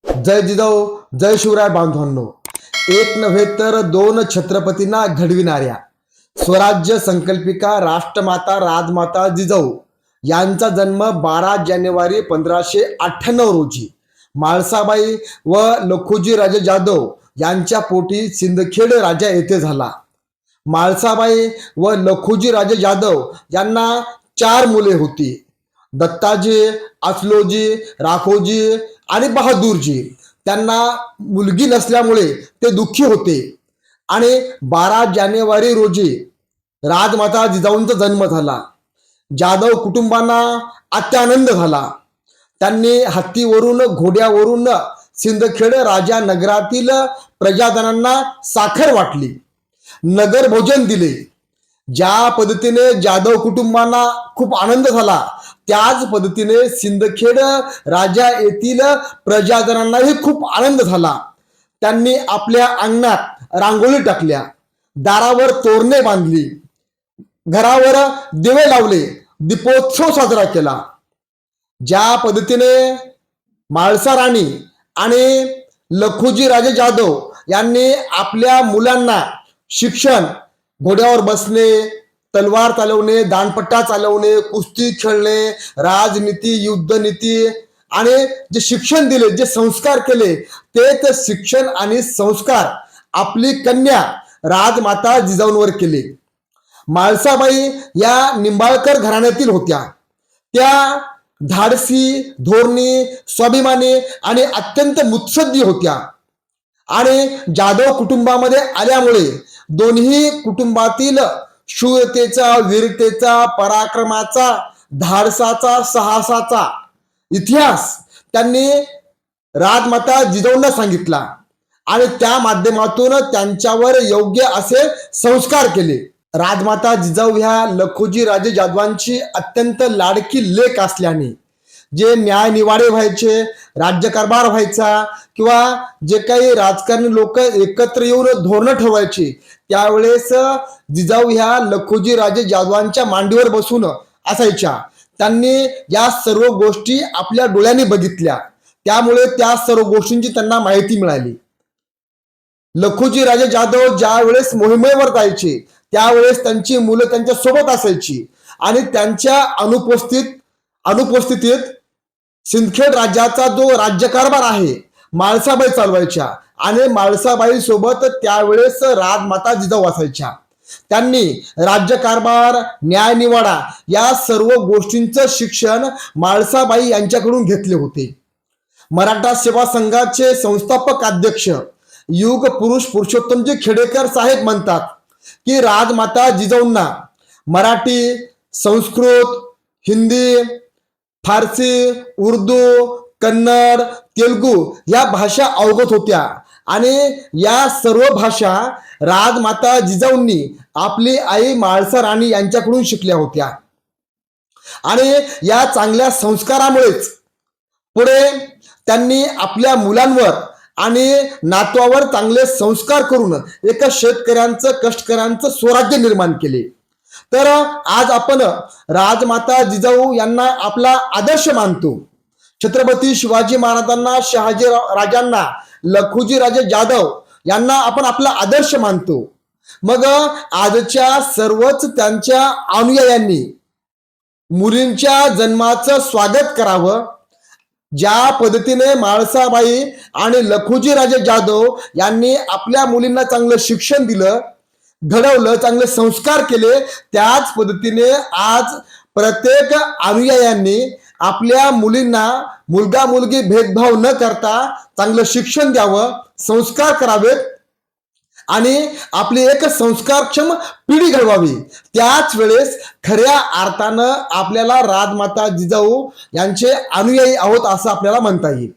जय जिजाऊ, जय शिवराय बांधवांनो. एक नव्हे तर दोन छत्रपतींना घडविणाऱ्या स्वराज्य संकल्पिका राष्ट्रमाता राजमाता जिजाऊ यांचा जन्म 12 जानेवारी 1598 रोजी म्हाळसाबाई व लखुजी राजे जाधव यांच्या पोटी सिंदखेड राजा येथे झाला. म्हाळसाबाई व लखुजी राजे जाधव यांना 4 मुले होती. दत्ताजी, असलोजी, राखोजी आणि बहादूरजी. त्यांना मुलगी नसल्यामुळे ते दुःखी होते आणि 12 जानेवारी रोजी राजमाता जिजाऊंचा जन्म झाला. जाधव कुटुंबांना अत्यानंद झाला. त्यांनी हत्तीवरून घोड्यावरून सिंदखेड राजा नगरातील प्रजाजनांना साखर वाटली, नगर भोजन दिले. ज्या पद्धतीने जाधव कुटुंबांना खूप आनंद झाला त्याच पद्धतीने सिंदखेड राजा येथील प्रजाजनांनाही खूप आनंद झाला. त्यांनी आपल्या अंगणात रांगोळी टाकल्या, दारावर तोरणे बांधली, घरावर दिवे लावले, दीपोत्सव साजरा केला. ज्या पद्धतीने म्हाळसा राणी आणि लखुजी राजे जाधव यांनी आपल्या मुलांना शिक्षण, घोड्यावर बसणे, तलवार चालवणे, दांडपट्टा चालवणे, कुस्ती खेळणे, राजनीती, युद्धनीती आणि जे शिक्षण दिले, जे संस्कार केले, तेच शिक्षण आणि संस्कार आपली कन्या राजमाता जिजाऊंवर केले. म्हाळसाबाई या निंबाळकर घराण्यातील होत्या. त्या धाडसी, धोरणी, स्वाभिमानी आणि अत्यंत मुत्सद्दी होत्या आणि जाधव कुटुंबामध्ये आल्यामुळे दोन्ही कुटुंबातील शूरतेचा, वीरतेचा, पराक्रमाचा, धाडसाचा, साहसाचा इतिहास त्यांनी राजमाता जिजाऊंना सांगितला आणि त्या माध्यमातून त्यांच्यावर योग्य असे संस्कार केले. राजमाता जिजाऊ ह्या लखुजी राजे जाधवांची अत्यंत लाडकी लेक असल्याने जे न्यायनिवाडे व्हायचे, राज्यकारभार व्हायचा किंवा जे काही राजकारणी लोक एकत्र येऊन धोरणं ठरवायची, त्यावेळेस जिजाऊ ह्या लखुजी राजे जाधवांच्या मांडीवर बसून असायच्या. त्यांनी या सर्व गोष्टी आपल्या डोळ्यांनी बघितल्या, त्यामुळे त्या सर्व गोष्टींची त्यांना माहिती मिळाली. लखुजी राजे जाधव ज्या वेळेस मोहिमेवर जायचे त्यावेळेस त्यांची मुलं त्यांच्या सोबत असायची आणि त्यांच्या अनुपस्थितीत सिंदखेड राज्याचा जो राज्यकारभार आहे म्हाळसाबाई चालवायच्या आणि म्हाळसाबाई सोबत त्यावेळेस राजमाता जिजाऊ असायच्या. त्यांनी राज्यकारभार, न्यायनिवाडा या सर्व गोष्टींचं शिक्षण म्हाळसाबाई यांच्याकडून घेतले होते. मराठा सेवा संघाचे संस्थापक अध्यक्ष युग पुरुष पुरुषोत्तमजी खेडेकर साहेब म्हणतात की राजमाता जिजाऊंना मराठी, संस्कृत, हिंदी, फारसी, उर्दू, कन्नड, तेलुगू या भाषा अवगत होत्या आणि या सर्व भाषा राजमाता जिजाऊंनी आपली आई म्हाळसा राणी यांच्याकडून शिकल्या होत्या आणि या चांगल्या संस्कारामुळेच पुढे त्यांनी आपल्या मुलांवर आणि नातवावर चांगले संस्कार करून एका शेतकऱ्यांचं, कष्टकऱ्यांचं स्वराज्य निर्माण केले. तर आज आपण राजमाता जिजाऊ यांना आपला आदर्श मानतो. छत्रपती शिवाजी महाराजांना, शहाजी राजांना, लखुजी राजे जाधव यांना आपण आपला आदर्श मानतो. मग आजच्या सर्वच त्यांच्या अनुयायांनी मुलींच्या जन्माचं स्वागत करावं. ज्या पद्धतीने म्हाळसाबाई आणि लखुजी राजे जाधव यांनी आपल्या मुलींना चांगलं शिक्षण दिलं, घडवलं, चांगले संस्कार केले, त्याच पद्धतीने आज प्रत्येक अनुयायांनी आपल्या मुलींना मुलगा मुलगी भेदभाव न करता चांगलं शिक्षण द्यावं, संस्कार करावेत आणि आपली एक संस्कारक्षम पिढी घडवावी. त्याच वेळेस खऱ्या अर्थानं आपल्याला राजमाता जिजाऊ यांचे अनुयायी आहोत असं आपल्याला म्हणता येईल.